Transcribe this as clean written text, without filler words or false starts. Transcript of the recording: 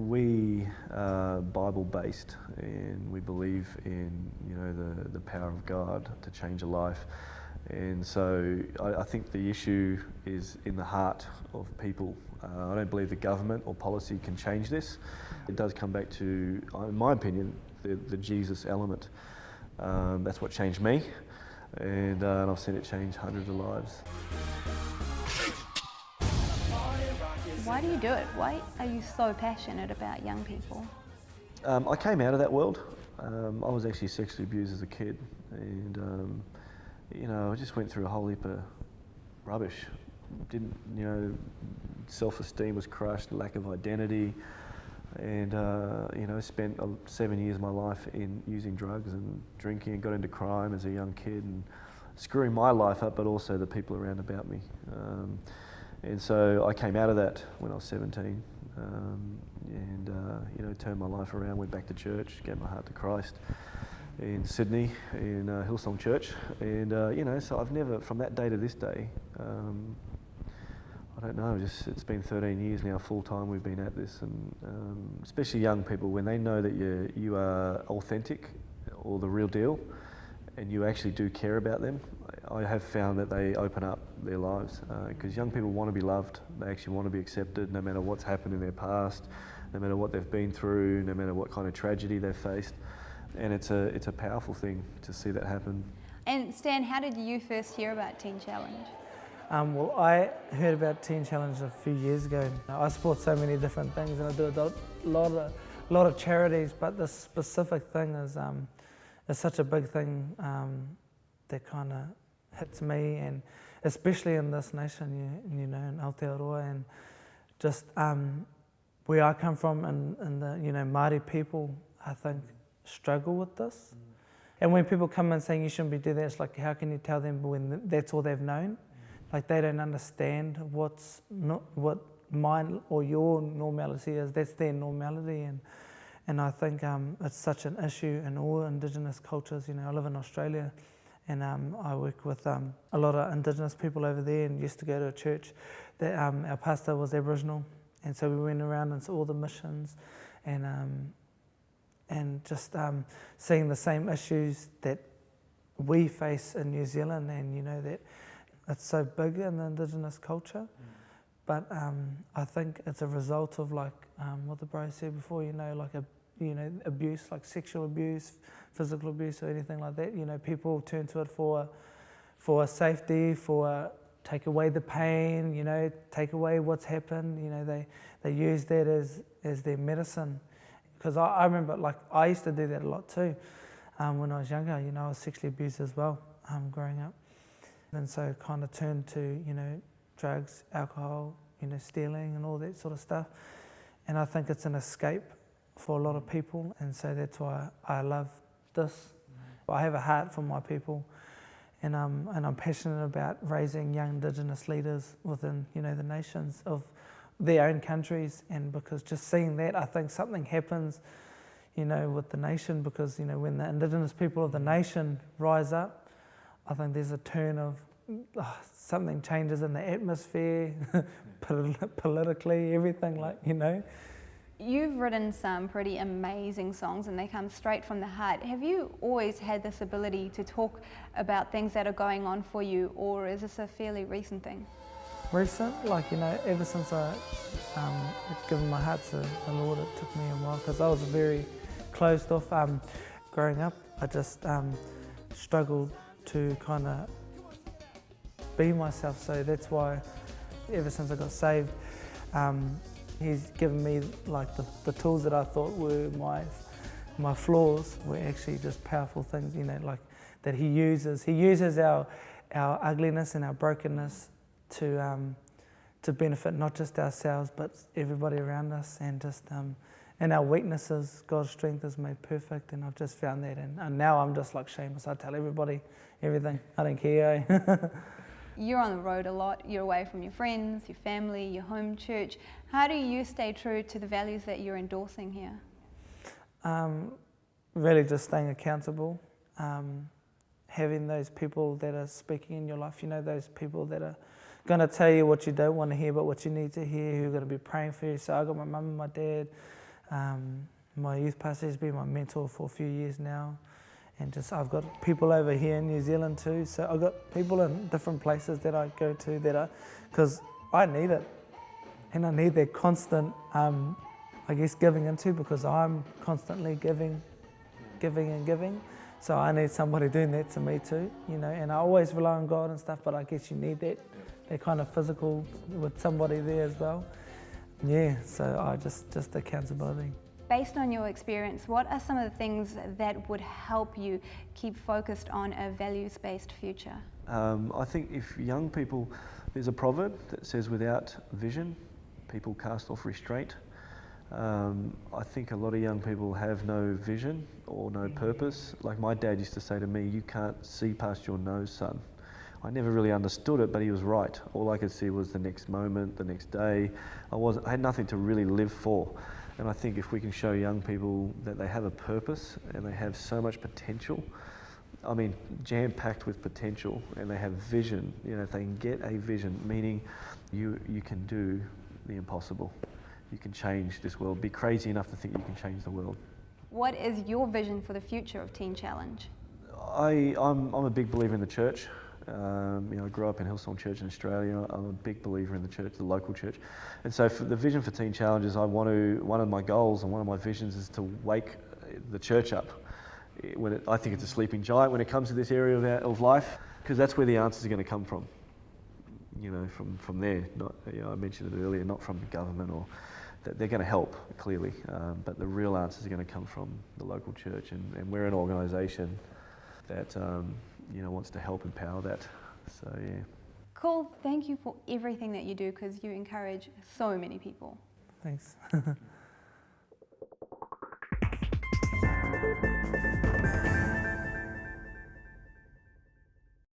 We are Bible-based, and we believe in the power of God to change a life. And so I think the issue is in the heart of people. I don't believe the government or policy can change this. It does come back to, in my opinion, the Jesus element. That's what changed me, and I've seen it change hundreds of lives. Why do you do it? Why are you so passionate about young people? I came out of that world. I was actually sexually abused as a kid, and I just went through a whole heap of rubbish. Self-esteem was crushed, lack of identity, and spent 7 years of my life in using drugs and drinking, and got into crime as a young kid and screwing my life up, but also the people around about me. And so I came out of that when I was 17, and turned my life around, went back to church, gave my heart to Christ in Sydney, in Hillsong Church, and so I've never, from that day to this day, I don't know, it's been 13 years now, full time we've been at this, and especially young people, when they know that you are authentic or the real deal, and you actually do care about them, I have found that they open up their lives, because young people want to be loved. They actually want to be accepted, no matter what's happened in their past, no matter what they've been through, no matter what kind of tragedy they've faced, and it's a powerful thing to see that happen. And Stan, how did you first hear about Teen Challenge? Well, I heard about Teen Challenge a few years ago. I support so many different things, and I do a lot of charities, but this specific thing is such a big thing that kind of hits me, and especially in this nation, in Aotearoa, and just where I come from, and the Māori people, I think, struggle with this. And when people come in saying you shouldn't be doing that, it's like, how can you tell them when that's all they've known? Like, they don't understand what mine or your normality is. That's their normality, and I think it's such an issue in all Indigenous cultures. I live in Australia, and I work with a lot of Indigenous people over there, and used to go to a church that our pastor was Aboriginal, and so we went around into all the missions, and just seeing the same issues that we face in New Zealand, and that it's so big in the Indigenous culture, but I think it's a result of what the bro said before, abuse, like sexual abuse, physical abuse, or anything like that. People turn to it for safety, for take away the pain, take away what's happened. They use that as their medicine. Because I remember, I used to do that a lot too. When I was younger, I was sexually abused as well, growing up. And so kind of turned to, drugs, alcohol, stealing and all that sort of stuff. And I think it's an escape for a lot of people, and so that's why I love this. I have a heart for my people, and I'm passionate about raising young Indigenous leaders within, the nations of their own countries, and because just seeing that, I think something happens, with the nation, because, when the Indigenous people of the nation rise up, I think there's a turn of something changes in the atmosphere, politically, everything, You've written some pretty amazing songs, and they come straight from the heart. Have you always had this ability to talk about things that are going on for you, or is this a fairly recent thing? Recent, ever since I had given my heart to the Lord, it took me a while, because I was very closed off. Growing up, I just struggled to kind of be myself, so that's why ever since I got saved, He's given me the tools that I thought were my flaws were actually just powerful things, that He uses. He uses our ugliness and our brokenness to benefit not just ourselves but everybody around us, and just and our weaknesses, God's strength is made perfect, and I've just found that, and now I'm just like Seamus. I tell everybody everything. I don't care. You're on the road a lot, you're away from your friends, your family, your home church. How do you stay true to the values that you're endorsing here? Really just staying accountable, having those people that are speaking in your life, those people that are going to tell you what you don't want to hear but what you need to hear, who are going to be praying for you. So I got my mum and my dad, My youth pastor has been my mentor for a few years now, and just I've got people over here in New Zealand too. So I've got people in different places that I go to that are, because I need it, and I need that constant, I guess, giving into, because I'm constantly giving. So I need somebody doing that to me too, you know. And I always rely on God and stuff, but I guess you need that kind of physical with somebody there as well. Yeah, so I just accountability. Based on your experience, what are some of the things that would help you keep focused on a values-based future? I think if young people, there's a proverb that says, without vision, people cast off restraint. I think a lot of young people have no vision or no purpose. Like my dad used to say to me, you can't see past your nose, son. I never really understood it, but he was right. All I could see was the next moment, the next day. I had nothing to really live for. And I think if we can show young people that they have a purpose and they have so much potential, I mean, jam-packed with potential, and they have vision, you know, if they can get a vision, meaning you can do the impossible. You can change this world. Be crazy enough to think you can change the world. What is your vision for the future of Teen Challenge? I'm a big believer in the church. You know, I grew up in Hillsong Church in Australia. I'm a big believer in the church, the local church. And so for the vision for Teen Challenge is one of my goals and one of my visions is to wake the church up. I think it's a sleeping giant when it comes to this area of life, because that's where the answers are going to come from. You know, from there. Not, you know, I mentioned it earlier, not from the government, or that they're going to help, clearly, but the real answers are going to come from the local church, and we're an organisation that you know, wants to help empower that. So yeah. Cool. Thank you for everything that you do, because you encourage so many people. Thanks.